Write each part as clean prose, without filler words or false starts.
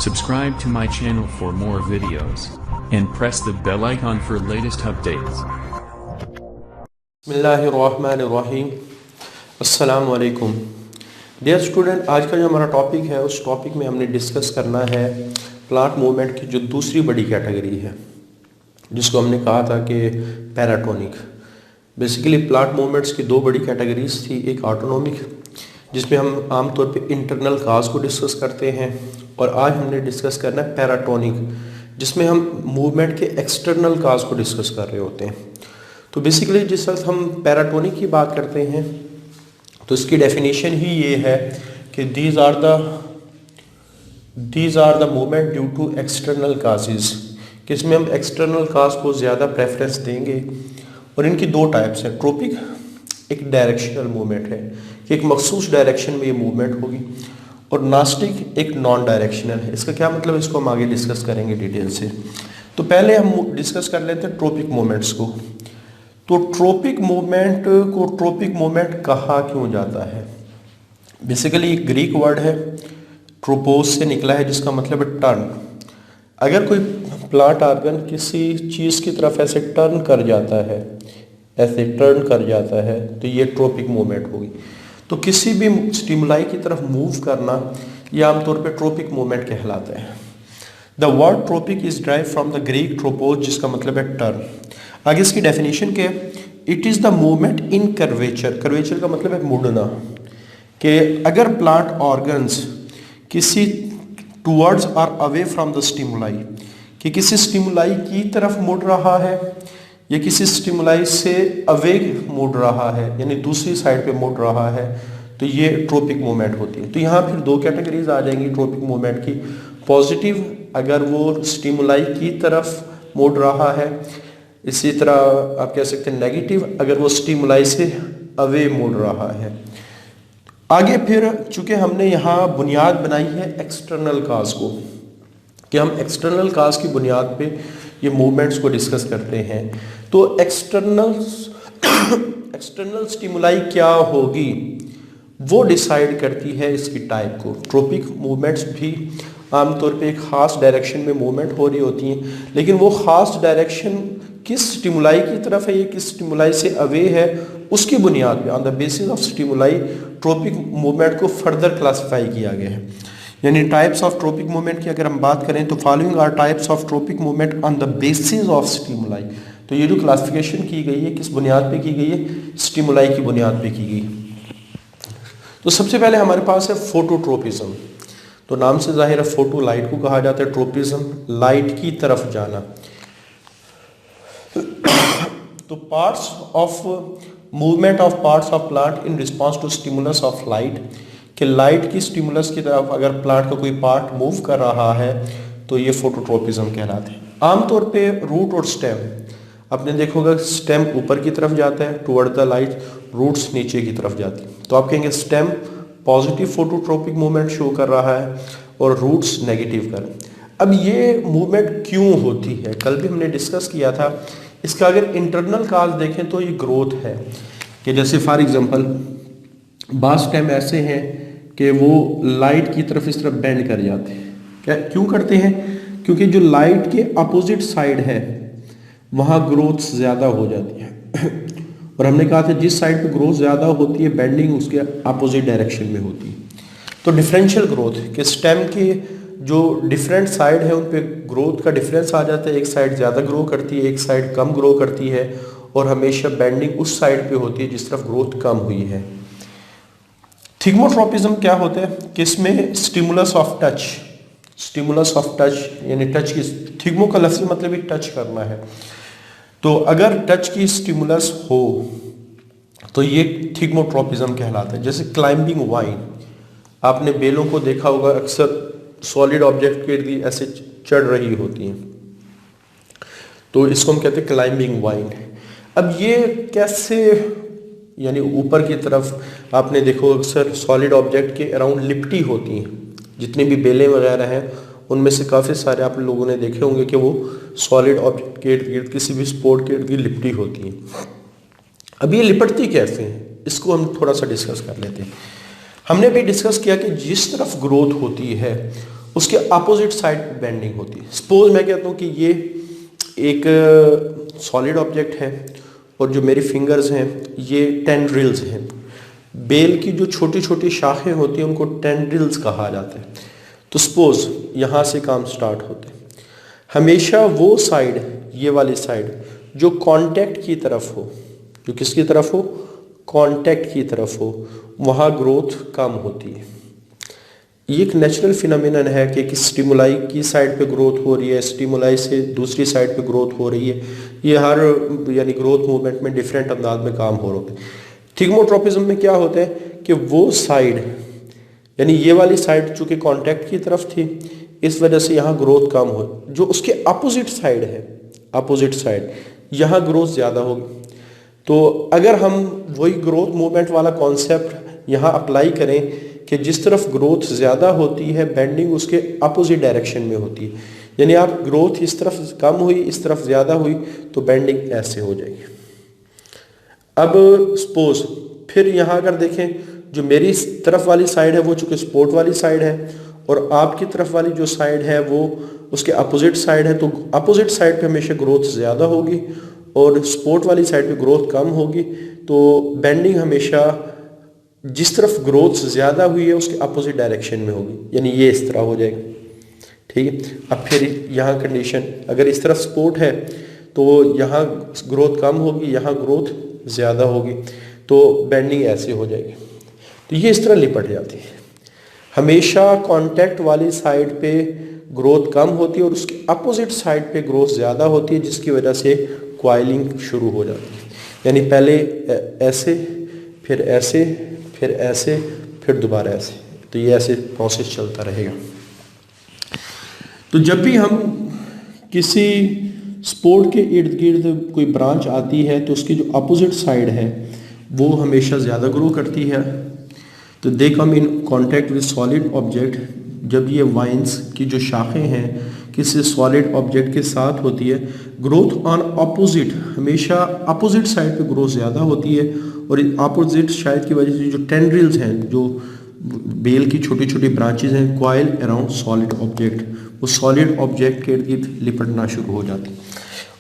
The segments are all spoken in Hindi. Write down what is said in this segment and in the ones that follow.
Subscribe to my channel for more videos and press the bell icon for latest updates. बिस्मिल्लाहिर्रहमानिर्रहीम। अस्सलाम वालेकुम। डियर स्टूडेंट, आज का जो हमारा टॉपिक है उस टॉपिक में हमने डिस्कस करना है प्लांट मूवमेंट की जो दूसरी बड़ी कैटेगरी है, जिसको हमने कहा था कि पैराटोनिक। बेसिकली प्लांट मूवमेंट्स की दो बड़ी कैटेगरीज थी, एक ऑटोनोमिक जिसमें हम आमतौर पे इंटरनल काज को डिस्कस करते हैं, और आज हमने डिस्कस करना है पैराटोनिक जिसमें हम मूवमेंट के एक्सटर्नल काज को डिस्कस कर रहे होते हैं। तो बेसिकली जिस वक्त हम पैराटोनिक की बात करते हैं तो इसकी डेफिनेशन ही ये है कि these are the movement due to external causes, कि इसमें हम एक्सटर्नल काज को ज़्यादा प्रेफरेंस देंगे। और इनकी दो टाइप्स हैं, ट्रोपिक एक डायरेक्शनल मूवमेंट है कि एक मखसूस डायरेक्शन में ये मूवमेंट होगी, और नास्टिक एक नॉन डायरेक्शनल है। इसका क्या मतलब है, इसको हम आगे डिस्कस करेंगे डिटेल से। तो पहले हम डिस्कस कर लेते हैं ट्रोपिक मूवमेंट्स को। तो ट्रोपिक मूवमेंट को ट्रोपिक मूवमेंट कहा क्यों जाता है? बेसिकली एक ग्रीक वर्ड है, ट्रोपोस से निकला है, जिसका मतलब है टर्न। अगर कोई प्लांट ऑर्गन किसी चीज़ की तरफ ऐसे टर्न कर जाता है, ऐसे टर्न कर जाता है, तो ये ट्रोपिक मूवमेंट होगी। तो किसी भी स्टिमुलाई की तरफ मूव करना यह आमतौर पे ट्रोपिक मूवमेंट कहलाता है। The word tropic is drive from the Greek tropos, जिसका मतलब है टर्न। आगे इसकी डेफिनेशन क्या है? It is the movement in curvature. Curvature का मतलब है मुड़ना, कि अगर प्लांट ऑर्गन्स किसी टूवर्ड्स और अवे फ्रॉम द स्टिमुलाई, कि किसी स्टिमुलाई की तरफ मुड़ रहा है या किसी स्टिमुलाई से अवे मुड़ रहा है, यानी दूसरी साइड पे मुड़ रहा है, तो ये ट्रोपिक मूवमेंट होती है। तो यहाँ फिर दो कैटेगरीज आ जाएंगी ट्रोपिक मूवमेंट की। पॉजिटिव अगर वो स्टिमुलाई की तरफ मुड़ रहा है, इसी तरह आप कह सकते हैं नेगेटिव अगर वो स्टिमुलाई से अवे मुड़ रहा है। आगे फिर चूंकि हमने यहाँ बुनियाद बनाई है एक्सटर्नल काज को, कि हम एक्सटर्नल काज की बुनियाद पे ये मूवमेंट्स को डिस्कस करते हैं। तो एक्सटर्नल स्टिमुलाई क्या होगी वो डिसाइड करती है इसकी टाइप को। ट्रोपिक मूवमेंट्स भी आमतौर पे एक ख़ास डायरेक्शन में मूवमेंट हो रही होती हैं, लेकिन वो ख़ास डायरेक्शन किस स्टिमुलाई की तरफ है, ये किस स्टिमुलाई से अवे है, उसकी बुनियाद पे on the basis of stimuli trophic movement को फर्दर क्लासिफाई किया गया है। यानी टाइप्स ऑफ ट्रोपिक मूवमेंट की अगर हम बात करें तो following are types of tropic movement on the basis of stimuli. तो ये जो क्लासिफिकेशन की गई है किस बुनियाद पे की गई है? स्टिमुलाई की बुनियाद पे की गई। तो सबसे पहले हमारे पास है फोटोट्रोपिज्म। तो नाम से जाहिर है फोटो लाइट को कहा जाता है, ट्रोपिज्म लाइट की तरफ जाना। तो parts of movement of parts of plant in response to stimulus of light, कि लाइट की स्टिमुलस की तरफ अगर प्लांट का कोई पार्ट मूव कर रहा है तो ये फोटोट्रोपिज्म कहलाते हैं। आमतौर पे रूट और स्टेम आपने देखा होगा, स्टेम ऊपर की तरफ जाता है टुवर्ड द लाइट, रूट्स नीचे की तरफ जाती है। तो आप कहेंगे stem positive phototropic movement show कर रहा है और रूट्स नेगेटिव कर। अब ये मूवमेंट क्यों होती है, कल भी हमने डिस्कस किया था। इसका अगर इंटरनल काज देखें तो ये ग्रोथ है, कि जैसे फॉर एग्जांपल बास स्टेम ऐसे हैं कि वो लाइट की तरफ इस तरफ बेंड कर जाते हैं। क्या क्यों करते हैं? क्योंकि जो लाइट के अपोजिट साइड है वहाँ ग्रोथ ज़्यादा हो जाती है और हमने कहा था जिस साइड पे ग्रोथ ज़्यादा होती है बेंडिंग उसके अपोजिट डायरेक्शन में होती है। तो डिफरेंशियल ग्रोथ के स्टेम की जो डिफरेंट साइड है उन पे ग्रोथ का डिफरेंस आ जाता है, एक साइड ज़्यादा ग्रो करती है, एक साइड कम ग्रो करती है, और हमेशा बेंडिंग उस साइड पे होती है जिस तरफ ग्रोथ कम हुई है। थिग्मोट्रोपिज्म क्या होता है कि इसमें स्टिमुलस ऑफ टच यानी टच की, थिग्मो का लफ्ज़ी मतलब ही टच करना है। तो अगर टच की स्टिमुलस हो तो ये थिग्मोट्रोपिज्म कहलाता है। जैसे क्लाइंबिंग वाइन, आपने बेलों को देखा होगा, अक्सर सॉलिड ऑब्जेक्ट के इर्द ऐसे चढ़ रही होती हैं, तो इसको हम कहते हैं क्लाइंबिंग वाइन। अब ये कैसे, यानी ऊपर की तरफ आपने देखो अक्सर सॉलिड ऑब्जेक्ट के अराउंड लिपटी होती हैं, जितनी भी बेलें वगैरह हैं उनमें से काफ़ी सारे आप लोगों ने देखे होंगे कि वो सॉलिड ऑब्जेक्ट के इर्द गिर्द किसी भी स्पोर्ट के इर्द गिर्द लिपटी होती हैं। अब ये लिपटती कैसे हैं, इसको हम थोड़ा सा डिस्कस कर लेते हैं। हमने भी डिस्कस किया कि जिस तरफ ग्रोथ होती है उसके अपोजिट साइड पे बेंडिंग होती है। सपोज मैं कहता हूँ कि ये एक सॉलिड ऑब्जेक्ट है और जो मेरी फिंगर्स हैं ये टेंड्रिल्स हैं। बेल की जो छोटी छोटी शाखें होती हैं उनको टेंड्रिल्स कहा जाता है। तो सपोज यहाँ से काम स्टार्ट होते हैं, हमेशा वो साइड, ये वाली साइड जो कांटेक्ट की तरफ हो, जो किसकी तरफ हो, कांटेक्ट की तरफ हो, वहाँ ग्रोथ कम होती है। ये एक नेचुरल फिनोमिनन है कि किस स्टिमुलाई की साइड पे ग्रोथ हो रही है, स्टिमुलाई से दूसरी साइड पे ग्रोथ हो रही है। ये हर यानी ग्रोथ मूवमेंट में डिफरेंट अंदाज में काम हो रहा है। थिग्मोट्रोपिज्म में क्या होता है कि वो साइड यानी ये वाली साइड चूंकि कांटेक्ट की तरफ थी, इस वजह से यहाँ ग्रोथ कम हो, जो उसके अपोजिट साइड है, अपोजिट साइड, यहाँ ग्रोथ ज़्यादा होगी। तो अगर हम वही ग्रोथ मूवमेंट वाला कॉन्सेप्ट यहाँ अप्लाई करें कि जिस तरफ ग्रोथ ज़्यादा होती है बेंडिंग उसके अपोजिट डायरेक्शन में होती है, यानी आप ग्रोथ इस तरफ कम हुई इस तरफ ज़्यादा हुई तो बेंडिंग ऐसे हो जाएगी। अब सपोज फिर यहाँ अगर देखें, जो मेरी तरफ वाली साइड है वो चूँकि सपोर्ट वाली साइड है और आपकी तरफ वाली जो साइड है वो उसके अपोजिट साइड है, तो अपोजिट साइड पे हमेशा ग्रोथ ज़्यादा होगी और सपोर्ट वाली साइड पे ग्रोथ कम होगी। तो बेंडिंग हमेशा जिस तरफ ग्रोथ ज़्यादा हुई है उसके अपोजिट डायरेक्शन में होगी, यानी ये इस तरह हो जाएगा। ठीक है। अब फिर यहाँ कंडीशन, अगर इस तरफ सपोर्ट है तो यहाँ ग्रोथ कम होगी, यहाँ ग्रोथ ज़्यादा होगी, तो बेंडिंग ऐसे हो जाएगी। तो ये इस तरह लिपट जाती है। हमेशा कांटेक्ट वाली साइड पे ग्रोथ कम होती है और उसकी अपोजिट साइड पे ग्रोथ ज़्यादा होती है, जिसकी वजह से क्वाइलिंग शुरू हो जाती है। यानी पहले ऐसे, फिर ऐसे, फिर ऐसे, फिर दोबारा ऐसे, तो ये ऐसे प्रोसेस चलता रहेगा। तो जब भी हम किसी स्पोर्ट के इर्द गिर्द कोई ब्रांच आती है तो उसकी जो अपोजिट साइड है वो हमेशा ज़्यादा ग्रो करती है। तो they come in contact with solid object. जब ये वाइन्स की जो शाखें हैं किसी सॉलिड ऑब्जेक्ट के साथ होती है, ग्रोथ ऑन अपोजिट, हमेशा अपोजिट साइड पे ग्रोथ ज़्यादा होती है और अपोजिट साइड की वजह से जो टेंड्रिल्स हैं, जो बेल की छोटी छोटी ब्रांचेज हैं, क्वाइल अराउंड सॉलिड ऑब्जेक्ट, वो सॉलिड ऑब्जेक्ट के इर्द गिर्द लिपटना शुरू हो जाती है।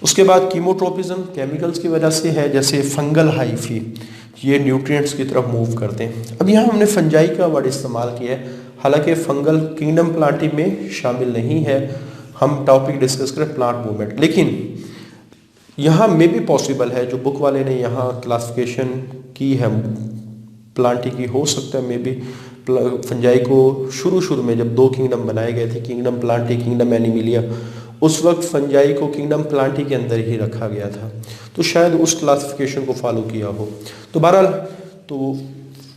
उसके बाद कीमोट्रोपिज्म केमिकल्स की वजह से है, जैसे फंगल हाइफी, ये न्यूट्रिएंट्स की तरफ मूव करते हैं। अब यहाँ हमने फंजाई का वर्ड इस्तेमाल किया है, हालांकि फंगल किंगडम प्लांटी में शामिल नहीं है। हम टॉपिक डिस्कस करें प्लांट मूवमेंट, लेकिन यहाँ में भी पॉसिबल है, जो बुक वाले ने यहाँ क्लासिफिकेशन की है प्लांटी की, हो सकता है मे बी फंजाई को शुरू में जब 2 किंगडम बनाए गए थे, किंगडम प्लांटी, किंगडम एनिमिलिया, उस वक्त फंजाई को किंगडम प्लांटी के अंदर ही रखा गया था, तो शायद उस क्लासिफिकेशन को फॉलो किया हो। तो बहरहाल तो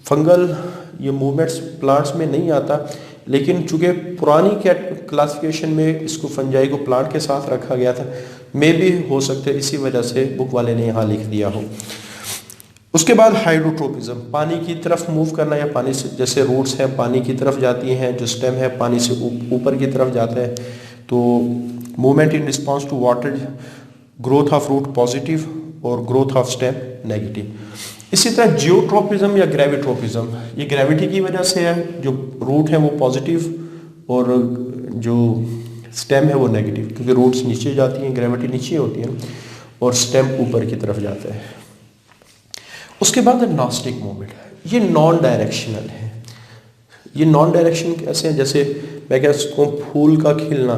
फंगल ये मूवमेंट्स प्लांट्स में नहीं आता, लेकिन चूंकि पुरानी क्लासिफिकेशन में इसको फंजाई को प्लांट के साथ रखा गया था, मे भी हो सकता है इसी वजह से बुक वाले ने यहाँ लिख दिया हो। उसके बाद हाइड्रोट्रोपिज्म, पानी की तरफ मूव करना, या पानी से, जैसे रूट्स हैं पानी की तरफ जाती हैं, जो स्टेम है पानी से ऊपर की तरफ जाता है, तो movement in response to water, growth of root positive और ग्रोथ ऑफ स्टेम नेगेटिव। इसी तरह जियोट्रोपिज्म या ग्रेविट्रोपिज्म, ये ग्रेविटी की वजह से है, जो रूट है वो पॉजिटिव और जो स्टेम है वो नेगेटिव, क्योंकि रूट्स नीचे जाती हैं, ग्रेविटी नीचे होती है और स्टेम ऊपर की तरफ जाता है। उसके बाद नॉस्टिक मूवमेंट, ये नॉन डायरेक्शनल है। ये नॉन डायरेक्शन कैसे है, जैसे मैं कह सकता हूँ फूल का खिलना,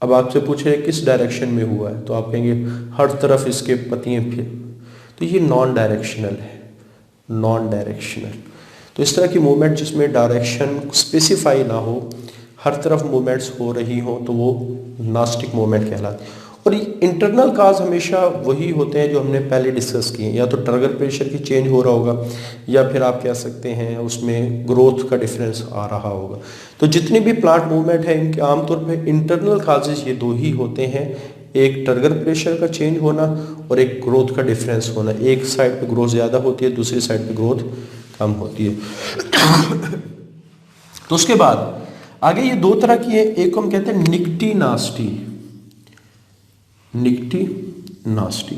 अब आपसे पूछे किस डायरेक्शन में हुआ है, तो आप कहेंगे हर तरफ इसके पत्तियां फिर, तो ये नॉन डायरेक्शनल है, नॉन डायरेक्शनल। तो इस तरह की मूवमेंट जिसमें डायरेक्शन स्पेसिफाई ना हो, हर तरफ मूवमेंट्स हो रही हो, तो वो नॉस्टिक मूवमेंट कहलाती है। और इंटरनल काज हमेशा वही होते हैं जो हमने पहले डिस्कस किए, या तो ट्रिगर प्रेशर की चेंज हो रहा होगा, या फिर आप कह सकते हैं उसमें ग्रोथ का डिफरेंस आ रहा होगा। तो जितनी भी प्लांट मूवमेंट है इनके आमतौर पे इंटरनल काजेज ये 2 ही होते हैं, एक ट्रिगर प्रेशर का चेंज होना और एक ग्रोथ का डिफरेंस होना। एक साइड पे ग्रोथ ज़्यादा होती है, दूसरी साइड पे ग्रोथ कम होती है। तो उसके बाद आगे ये 2 तरह की है, एक को हम कहते हैं निक्टी नास्टी, निक्टी नास्टी।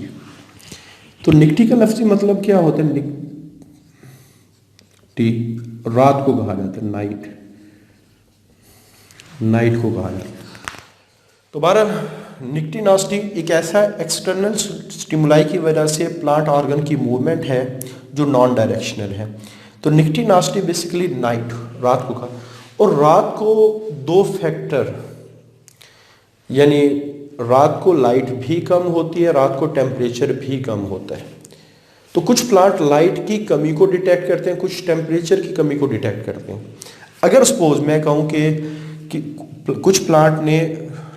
तो निक्टी का लफ्ज़ी मतलब क्या होता है, निक्टी रात को कहा जाता है, नाइट, नाइट को कहा जाता है। तो बहरहाल निक्टिनास्टी एक ऐसा एक्सटर्नल स्टिमुलाई की वजह से प्लांट ऑर्गन की मूवमेंट है जो नॉन डायरेक्शनल है। तो निक्टिनास्टी बेसिकली नाइट, रात को कहा, और रात को दो फैक्टर, यानी रात को लाइट भी कम होती है, रात को टेम्परेचर भी कम होता है। तो कुछ प्लांट लाइट की कमी को डिटेक्ट करते हैं, कुछ टेम्परेचर की कमी को डिटेक्ट करते हैं। अगर सपोज मैं कहूँ कि कुछ प्लांट ने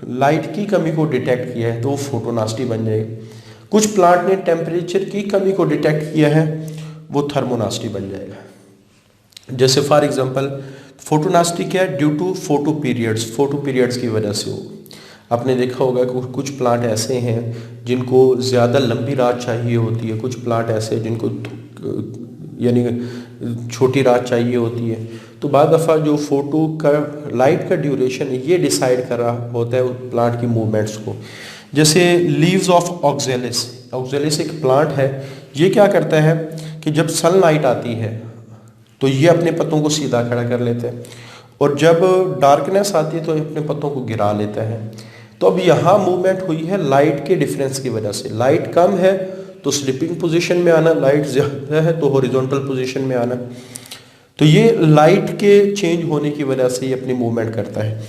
लाइट की कमी को डिटेक्ट किया है तो वो फोटोनास्टी बन जाएगी। कुछ प्लांट ने टेम्परेचर की कमी को डिटेक्ट किया है, वो थर्मोनास्टी बन जाएगा। जैसे फॉर एग्जांपल फोटोनास्टी क्या है, ड्यू टू फोटो पीरियड्स की वजह से हो। आपने देखा होगा कि कुछ प्लांट ऐसे हैं जिनको ज़्यादा लंबी रात चाहिए होती है, कुछ प्लांट ऐसे हैं जिनको यानी छोटी रात चाहिए होती है। तो बाद दफ़ा जो फोटो का लाइट का ड्यूरेशन है ये डिसाइड कर रहा होता है प्लांट की मूवमेंट्स को। जैसे लीव्स ऑफ ऑक्जेलिस एक प्लांट है, ये क्या करता है कि जब सनलाइट आती है तो ये अपने पत्तों को सीधा खड़ा कर लेता है, और जब डार्कनेस आती है तो ये अपने पत्तों को गिरा लेता है। तो अब यहाँ मूवमेंट हुई है लाइट के डिफरेंस की वजह से। लाइट कम है तो स्लीपिंग पोजीशन में आना, लाइट ज़्यादा है तो हॉरिजॉन्टल पोजीशन में आना। तो ये लाइट के चेंज होने की वजह से ये अपनी मूवमेंट करता है।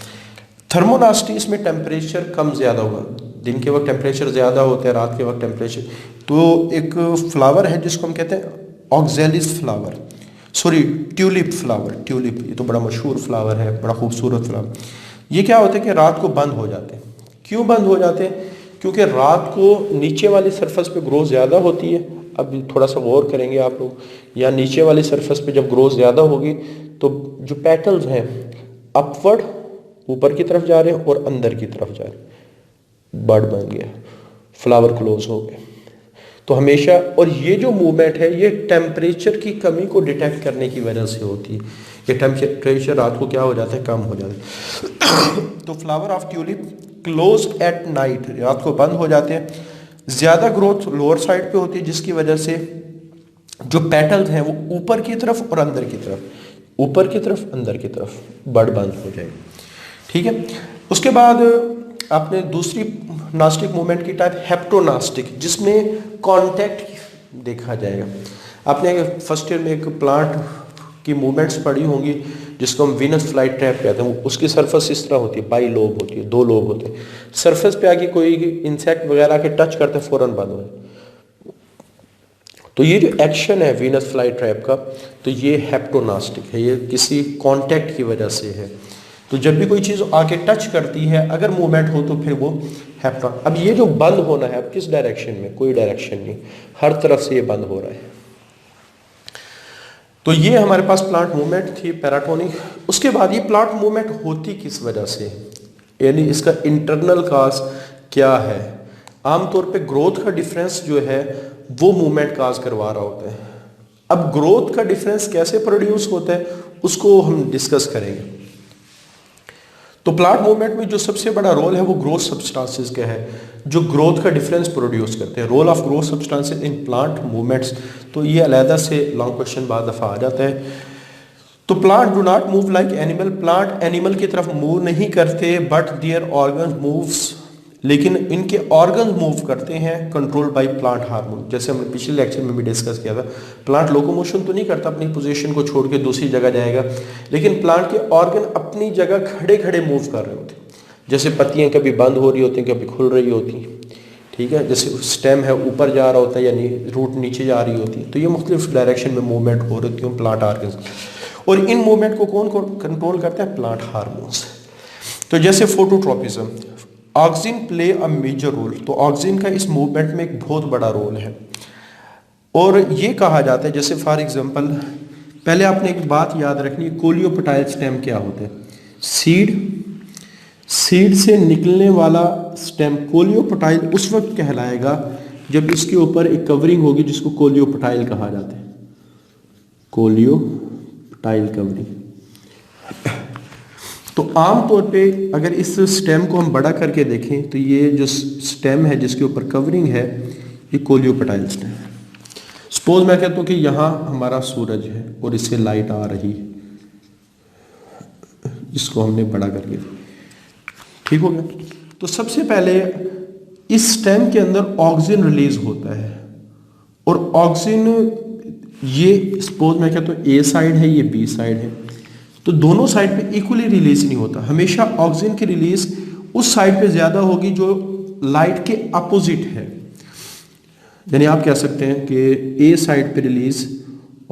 थर्मोनास्टी इसमें टेम्परेचर कम ज़्यादा होगा, दिन के वक्त टेम्परेचर ज़्यादा होता है, रात के वक्त टेम्परेचर। तो एक फ्लावर है जिसको हम कहते हैं oxalis flower, sorry tulip flower. Tulip ये तो बड़ा मशहूर फ्लावर है, बड़ा खूबसूरत फ्लावर। ये क्या होता है कि रात को बंद हो जाते हैं। क्यों बंद हो जाते हैं? क्योंकि रात को नीचे वाली सरफेस पे ग्रोथ ज़्यादा होती है। अब थोड़ा सा गौर करेंगे आप लोग, या नीचे वाली सरफेस पे जब ग्रोथ ज़्यादा होगी तो जो पेटल्स हैं अपवर्ड ऊपर की तरफ जा रहे हैं और अंदर की तरफ जा रहे हैं, बड बन गया, फ्लावर क्लोज हो गया। तो हमेशा, और ये जो मूवमेंट है ये टेम्परेचर की कमी को डिटेक्ट करने की वजह से होती है। ये टेम्परेचर रात को क्या हो जाता है, कम हो जाता है। तो flower of tulip close at night, रात को बंद हो जाते हैं। ज़्यादा ग्रोथ लोअर साइड पे होती है जिसकी वजह से जो पेटल्स हैं वो ऊपर की तरफ और अंदर की तरफ, ऊपर की तरफ अंदर की तरफ बड बंद हो जाएगी। ठीक है। उसके बाद आपने दूसरी नास्टिक मूवमेंट की टाइप हेप्टोनास्टिक, जिसमें कांटेक्ट देखा जाएगा। आपने फर्स्ट ईयर में एक प्लांट की मूवमेंट्स पढ़ी होंगी जिसको हम वीनस फ्लाई ट्रैप कहते हैं। उसकी सरफेस इस तरह होती है, बाई लोब होती है, दो लोब होते हैं। सरफेस पे आके कोई इंसेक्ट वगैरह के टच करते हैं फौरन बंद हो जाए। तो ये जो एक्शन है वीनस फ्लाई ट्रैप का, तो ये हेप्टोनास्टिक है, ये किसी कांटेक्ट की वजह से है। तो जब भी कोई चीज़ आके टच करती है, अगर मूवमेंट हो तो फिर वो हेप्टोन। अब ये जो बंद होना है, अब किस डायरेक्शन में, कोई डायरेक्शन नहीं, हर तरफ से ये बंद हो रहा है। तो ये हमारे पास प्लांट मूवमेंट थी पैराटोनिक। उसके बाद ये प्लांट मूवमेंट होती किस वजह से, यानी इसका इंटरनल काज क्या है। आमतौर पे ग्रोथ का डिफरेंस जो है वो मूवमेंट काज करवा रहा होता है। अब ग्रोथ का डिफरेंस कैसे प्रोड्यूस होता है उसको हम डिस्कस करेंगे। तो प्लांट मूवमेंट में जो सबसे बड़ा रोल है वो ग्रोथ सब्सटेंसेस का है, जो ग्रोथ का डिफरेंस प्रोड्यूस करते हैं। Role of growth substances in plant movements, तो ये अलहदा से लॉन्ग क्वेश्चन बाद दफ़ा आ जाता है। तो plant do not move like animal, plant animal की तरफ मूव नहीं करते, बट देयर ऑर्गन मूव्स, लेकिन इनके ऑर्गन मूव करते हैं कंट्रोल बाय प्लांट हार्मोन। जैसे हमने पिछले लेक्चर में भी डिस्कस किया था, प्लांट लोकोमोशन तो नहीं करता, अपनी पोजीशन को छोड़ के दूसरी जगह जाएगा, लेकिन प्लांट के ऑर्गन अपनी जगह खड़े खड़े मूव कर रहे होते हैं। जैसे पत्तियां कभी बंद हो रही होती हैं, कभी खुल रही होती हैं, ठीक है। जैसे स्टेम है ऊपर जा रहा होता है, यानी रूट नीचे जा रही होती है। तो ये मुख्तलिफ डायरेक्शन में मूवमेंट हो रही है प्लांट ऑर्गन, और इन मूवमेंट को कौन कंट्रोल करता है, प्लांट हार्मोन्स। तो जैसे phototropism, oxygen play a major role. तो ऑक्सीजन का इस मूवमेंट में एक बहुत बड़ा रोल है, और ये कहा जाता है, जैसे फॉर एग्जांपल पहले आपने एक बात याद रखनी, कोलियोपेटाइल स्टेम क्या होते हैं, सीड से निकलने वाला स्टेम कोलियोपेटाइल उस वक्त कहलाएगा जब इसके ऊपर एक कवरिंग होगी जिसको कोलियोपेटाइल कहा जाता है, कोलियोपेटाइल कवरिंग। तो आमतौर पे अगर इस स्टेम को हम बड़ा करके देखें तो ये जो स्टेम है जिसके ऊपर कवरिंग है ये कोलियोपेटाइल स्टेम है। सपोज मैं कहता हूँ कि यहाँ हमारा सूरज है और इससे लाइट आ रही है, इसको हमने बड़ा करके ठीक हो गया। तो सबसे पहले इस स्टेम के अंदर ऑक्सीजन रिलीज होता है, और ऑक्सीजन, ये सपोज मैं कहता हूँ ए साइड है, ये बी साइड है, तो दोनों साइड पे इक्वली रिलीज नहीं होता। हमेशा ऑक्सीजन की रिलीज उस साइड पे ज्यादा होगी जो लाइट के अपोजिट है। यानी आप कह सकते हैं कि ए साइड पे रिलीज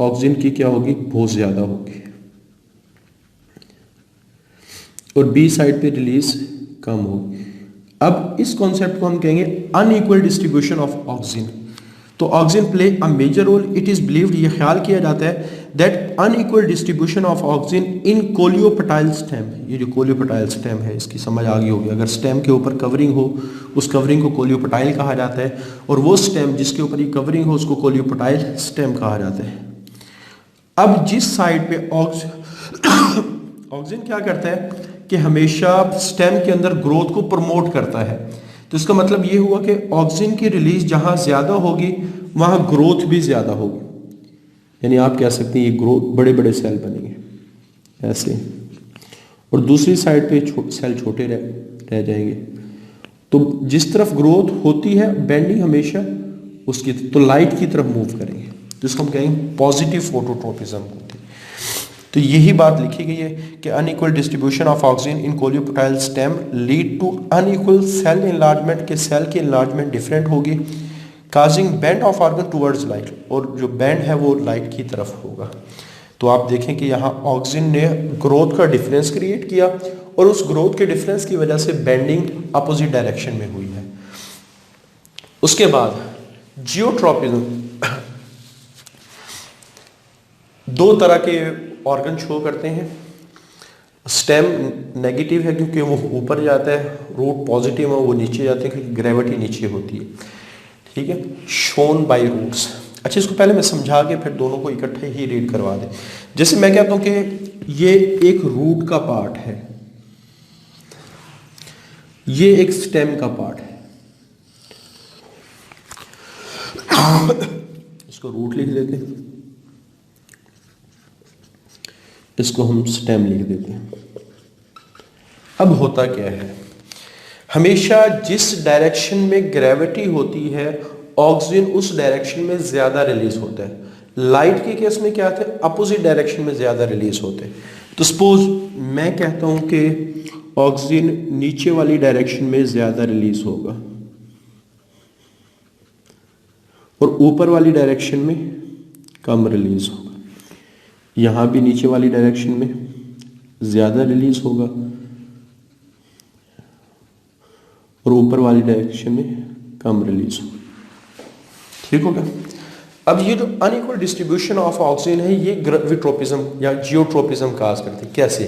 ऑक्सीजन की क्या होगी, बहुत ज्यादा होगी, और बी साइड पे रिलीज कम होगी। अब इस कॉन्सेप्ट को हम कहेंगे अनइक्वल डिस्ट्रीब्यूशन ऑफ ऑक्सीजन। तो oxygen play a major role. It is believed, ये ख्याल किया जाता है that unequal distribution of oxygen in coleoptile stem, ये जो कोलियोपेटाइल स्टेम है इसकी समझ आ गई होगी। अगर स्टेम के ऊपर कवरिंग हो, उस कवरिंग को कोलियोपेटाइल कहा जाता है, और वो स्टेम जिसके ऊपर ये कवरिंग हो उसको कोलियोपेटाइल स्टेम कहा जाता है। अब जिस साइड पे ऑक्सीजन क्या करता है कि हमेशा स्टेम के अंदर ग्रोथ को प्रमोट करता है, तो इसका मतलब ये हुआ कि ऑक्सीजन की रिलीज जहां ज्यादा होगी वहां ग्रोथ भी ज्यादा होगी। यानी आप कह सकते हैं ये ग्रोथ, बड़े बड़े सेल बनेंगे ऐसे, और दूसरी साइड पे सेल छोटे रह जाएंगे। तो जिस तरफ ग्रोथ होती है बेंडिंग हमेशा उसकी, तो लाइट की तरफ मूव करेंगे, जिसको हम कहेंगे पॉजिटिव फोटोट्रोपिज्म होती है। तो यही बात लिखी गई है कि unequal distribution of oxygen in coleoptile stem lead to unequal cell enlargement, के सेल की इनलार्जमेंट डिफरेंट होगी, causing bend of organ towards light, और जो बेंड है वो लाइट की तरफ होगा। तो आप देखें कि यहाँ ऑक्सीजन ने ग्रोथ का डिफरेंस क्रिएट किया, और उस ग्रोथ के डिफरेंस की वजह से बेंडिंग अपोजिट डायरेक्शन में हुई है। उसके बाद जियोट्रोपिज्म, दो तरह के ऑर्गन शो करते हैं। स्टेम नेगेटिव है क्योंकि वो ऊपर जाता है, रूट पॉजिटिव है वो नीचे जाते हैं क्योंकि ग्रेविटी नीचे होती है। ठीक है, शोन बाय रूट्स। अच्छा, इसको पहले मैं समझा के फिर दोनों को इकट्ठे ही रीड करवा दें। जैसे मैं कहता हूं कि ये एक रूट का पार्ट है, ये एक स्टेम का पार्ट है, इसको रूट लिख देते हैं, इसको हम स्टेम लिख देते हैं। अब होता क्या है, हमेशा जिस डायरेक्शन में ग्रेविटी होती है ऑक्सीजन उस डायरेक्शन में ज्यादा रिलीज होता है। लाइट के केस में क्या होता है, अपोजिट डायरेक्शन में ज्यादा रिलीज होते हैं। तो सपोज मैं कहता हूं कि ऑक्सीजन नीचे वाली डायरेक्शन में ज्यादा रिलीज होगा और ऊपर वाली डायरेक्शन में कम रिलीज होगा। यहां भी नीचे वाली डायरेक्शन में ज्यादा रिलीज होगा और ऊपर वाली डायरेक्शन में कम रिलीज होगा। ठीक हो गया। अब ये जो अनइक्वल डिस्ट्रीब्यूशन ऑफ ऑक्सीजन है ये ग्रेविट्रोपिज्म या जियोट्रोपिज्म काज करते हैं। कैसे?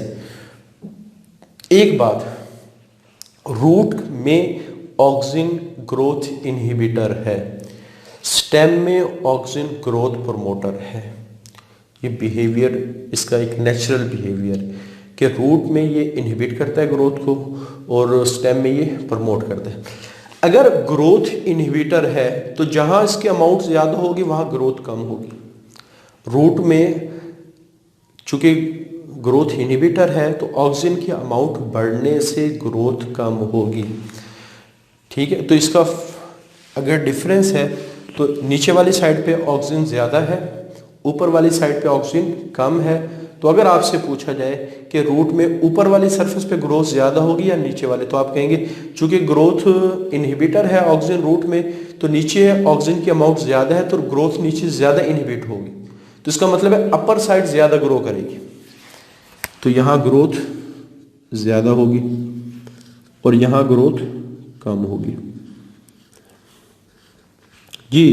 एक बात, रूट में ऑक्सीजन ग्रोथ इनहिबिटर है, स्टेम में ऑक्सीजन ग्रोथ प्रमोटर है। ये बिहेवियर इसका एक नेचुरल बिहेवियर कि रूट में ये इनहिबिट करता है ग्रोथ को और स्टेम में ये प्रमोट करता है। अगर ग्रोथ इनहिबिटर है तो जहां इसकी अमाउंट ज्यादा होगी वहां ग्रोथ कम होगी। रूट में चूंकि ग्रोथ इनहिबिटर है तो ऑक्सीजन की अमाउंट बढ़ने से ग्रोथ कम होगी। ठीक है, तो इसका अगर डिफरेंस है तो नीचे वाली साइड पे ऑक्सीजन ज्यादा है, ऊपर वाली साइड पे ऑक्सीजन कम है। तो अगर आपसे पूछा जाए कि रूट में ऊपर वाली सरफेस पे ग्रोथ ज्यादा होगी या नीचे वाले, तो आप कहेंगे चूंकि ग्रोथ इनहिबिटर है ऑक्सीजन रूट में तो नीचे ऑक्सीजन की अमाउंट ज्यादा है तो ग्रोथ नीचे ज्यादा इनहिबिट होगी। तो इसका मतलब है अपर साइड ज्यादा ग्रो करेगी, तो यहां ग्रोथ ज्यादा होगी और यहां ग्रोथ कम होगी। जी,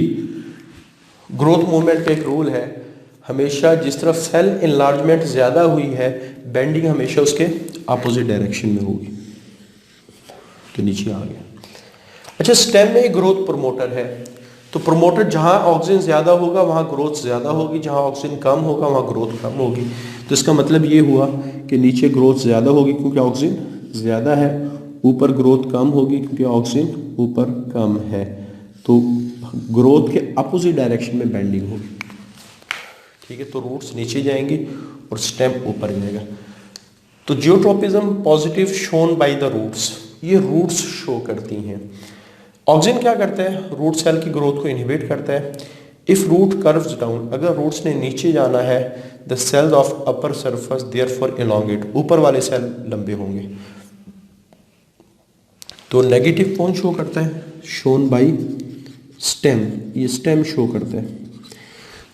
ग्रोथ मूवमेंट का एक रूल है, हमेशा जिस तरफ सेल इनलार्जमेंट ज्यादा हुई है बेंडिंग हमेशा उसके अपोजिट डायरेक्शन में होगी। तो नीचे आ गया। अच्छा, स्टेम में ग्रोथ प्रमोटर है, तो प्रमोटर जहां ऑक्सीजन ज्यादा होगा वहां ग्रोथ ज्यादा होगी, जहां ऑक्सीजन कम होगा वहां ग्रोथ कम होगी। तो इसका मतलब ये हुआ कि नीचे ग्रोथ ज्यादा होगी क्योंकि ऑक्सीजन ज्यादा है, ऊपर ग्रोथ कम होगी क्योंकि ऑक्सीजन ऊपर कम है। तो ग्रोथ के अपोजिट डायरेक्शन में बेंडिंग होगी। ठीक है, तो रूट्स नीचे जाएंगी और स्टेम ऊपर जाएगा। तो geotropism positive shown by the roots, ये रूट्स शो करती हैं। ऑक्सिन क्या करता है, रूट सेल की ग्रोथ को इनहिबिट करता है। इफ रूट कर्व्स डाउन, अगर रूट्स ने नीचे जाना है, the cells of upper surface therefore elongate, ऊपर वाले सेल लंबे होंगे। तो नेगेटिव कौन शो करता है, शोन बाय स्टेम, ये स्टेम शो करता है।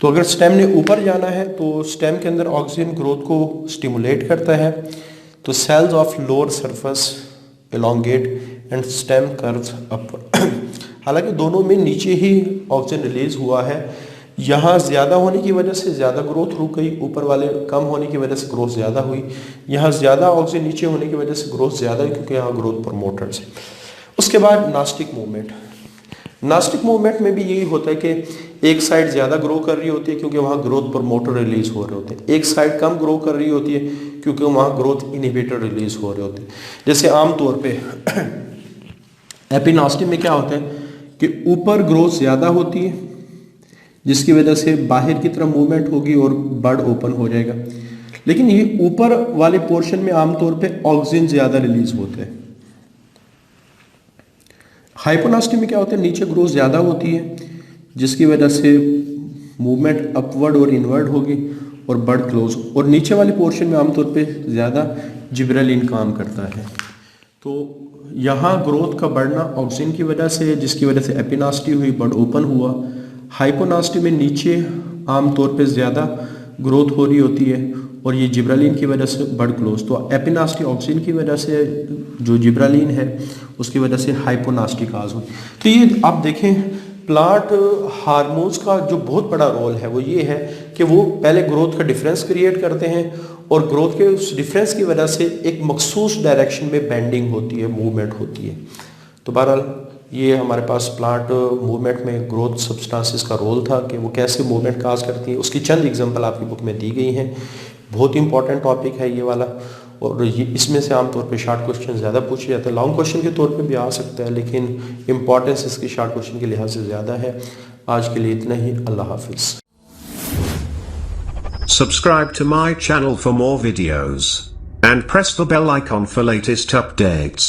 तो अगर स्टेम ने ऊपर जाना है तो स्टेम के अंदर ऑक्सीजन ग्रोथ को स्टिमुलेट करता है। तो cells of lower surface elongate and stem curves upper. हालांकि दोनों में नीचे ही ऑक्सीजन रिलीज हुआ है, यहाँ ज़्यादा होने की वजह से ज़्यादा ग्रोथ रुक गई, ऊपर वाले कम होने की वजह से ग्रोथ ज़्यादा हुई। यहाँ ज़्यादा ऑक्सीजन नीचे होने की वजह से ग्रोथ ज़्यादा हुई, क्योंकि यहाँ ग्रोथ प्रमोटर्स है। उसके बाद नास्टिक मूवमेंट, नास्टिक मूवमेंट में भी यही होता है कि एक साइड ज़्यादा ग्रो कर रही होती है क्योंकि वहाँ ग्रोथ प्रमोटर रिलीज हो रहे होते हैं, एक साइड कम ग्रो कर रही होती है क्योंकि वहाँ ग्रोथ इनहिबिटर रिलीज हो रहे होते हैं। जैसे आमतौर पे एपिनास्टी में क्या होता है कि ऊपर ग्रोथ ज़्यादा होती है, जिसकी वजह से बाहर की तरफ मूवमेंट होगी और बड ओपन हो जाएगा। लेकिन ये ऊपर वाले पोर्शन में आमतौर पे ऑक्सीजन ज़्यादा रिलीज होते हैं। हाइपोनास्टी में क्या होता है, नीचे ग्रोथ ज़्यादा होती है, जिसकी वजह से मूवमेंट अपवर्ड और इनवर्ड होगी और बड क्लोज, और नीचे वाले पोर्शन में आमतौर पे ज़्यादा जिब्रेलिन काम करता है। तो यहाँ ग्रोथ का बढ़ना ऑक्सीजन की वजह से, जिसकी वजह से एपिनास्टी हुई, बड ओपन हुआ। हाइपोनास्टी में नीचे आमतौर पे ज़्यादा ग्रोथ हो रही होती है और ये जिब्रेलिन की वजह से बड क्लोज। तो एपिनास्टी ऑक्सीजन की वजह से, जो जिब्रेलिन है उसकी वजह से हाइपोनास्टी काज हुई। तो ये आप देखें, प्लांट हार्मोन्स का जो बहुत बड़ा रोल है वो ये है कि वो पहले ग्रोथ का डिफरेंस क्रिएट करते हैं और ग्रोथ के उस डिफरेंस की वजह से एक मखसूस डायरेक्शन में बेंडिंग होती है, मूवमेंट होती है। तो बहरहाल ये हमारे पास प्लांट मूवमेंट में ग्रोथ सब्सटेंसेस का रोल था कि वो कैसे मूवमेंट काज करती है। उसकी चंद एग्जांपल आपकी बुक में दी गई हैं। बहुत इंपॉर्टेंट टॉपिक है ये वाला, और ये इसमें से आमतौर पे शॉर्ट क्वेश्चन ज़्यादा पूछे जाते हैं। लॉन्ग क्वेश्चन के तौर पे भी आ सकता है, लेकिन इंपॉर्टेंस इसकी शॉर्ट क्वेश्चन के लिहाज से ज़्यादा है। आज के लिए इतना ही। अल्लाह हाफिज़। Subscribe to my channel for more videos and press the bell icon for latest updates.